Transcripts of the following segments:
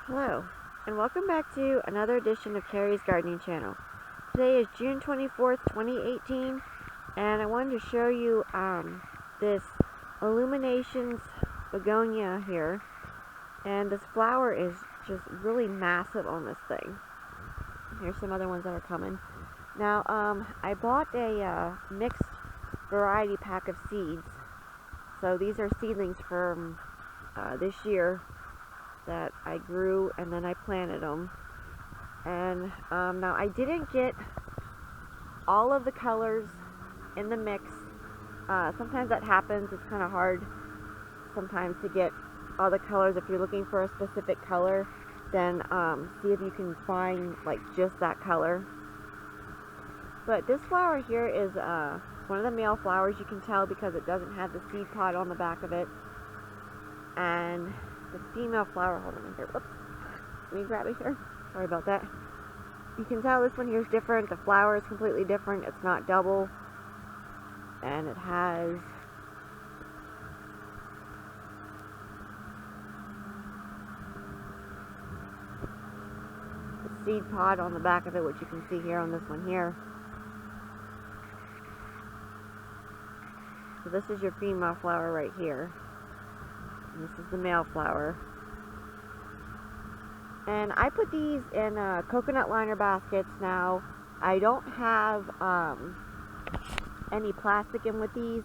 Hello, and welcome back to another edition of Carrie's Gardening Channel. Today is June 24th, 2018, and I wanted to show you this Illuminations begonia here. And this flower is just really massive on this thing. Here's some other ones that are coming. Now, I bought a mixed variety pack of seeds. So these are seedlings from this year that I grew, and then I planted them. And now I didn't get all of the colors in the mix. Sometimes that happens. It's kind of hard sometimes to get all the colors. If you're looking for a specific color, then see if you can find like just that color. But this flower here is one of the male flowers. You can tell because it doesn't have the seed pod on the back of it. And the female flower, hold on here, whoops, let me grab it here, sorry about that. You can tell this one here is different. The flower is completely different. It's not double, and it has the seed pod on the back of it, which you can see here on this one here. So this is your female flower right here. This is the male flower. And I put these in coconut liner baskets. Now, I don't have any plastic in with these.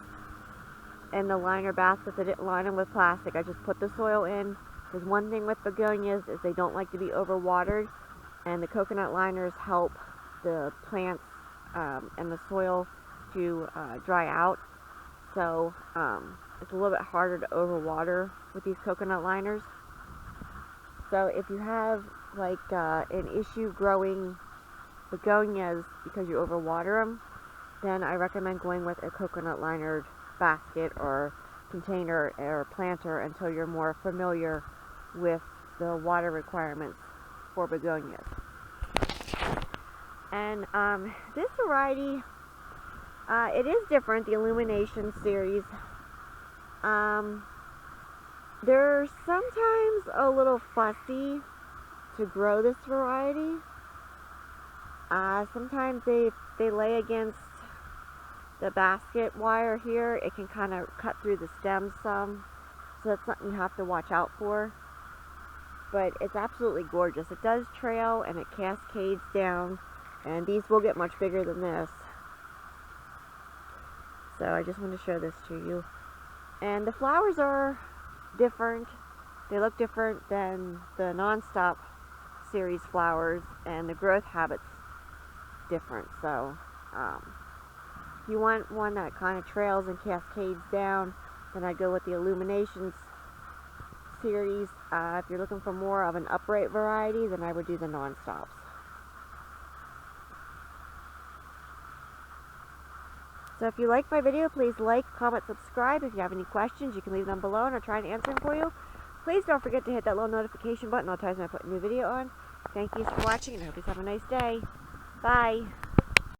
In the liner baskets, I didn't line them with plastic. I just put the soil in. Because one thing with begonias is they don't like to be overwatered. And the coconut liners help the plants and the soil to dry out. So, it's a little bit harder to overwater with these coconut liners. So if you have like an issue growing begonias because you overwater them, then I recommend going with a coconut linered basket or container or planter until you're more familiar with the water requirements for begonias. And this variety, it is different, the Illumination series. They're sometimes a little fussy to grow this variety. Sometimes they lay against the basket wire here. It can kind of cut through the stems some, so that's something you have to watch out for. But it's absolutely gorgeous. It does trail and it cascades down, and these will get much bigger than this. So I just want to show this to you. And the flowers are different. They look different than the non-stop series flowers, and the growth habits different. So if you want one that kind of trails and cascades down, then I'd go with the Illuminations series. If you're looking for more of an upright variety, then I would do the non-stops. So if you like my video, please like, comment, subscribe. If you have any questions, you can leave them below and I'll try and answer them for you. Please don't forget to hit that little notification button all the times when I put a new video on. Thank you for watching, and I hope you have a nice day. Bye.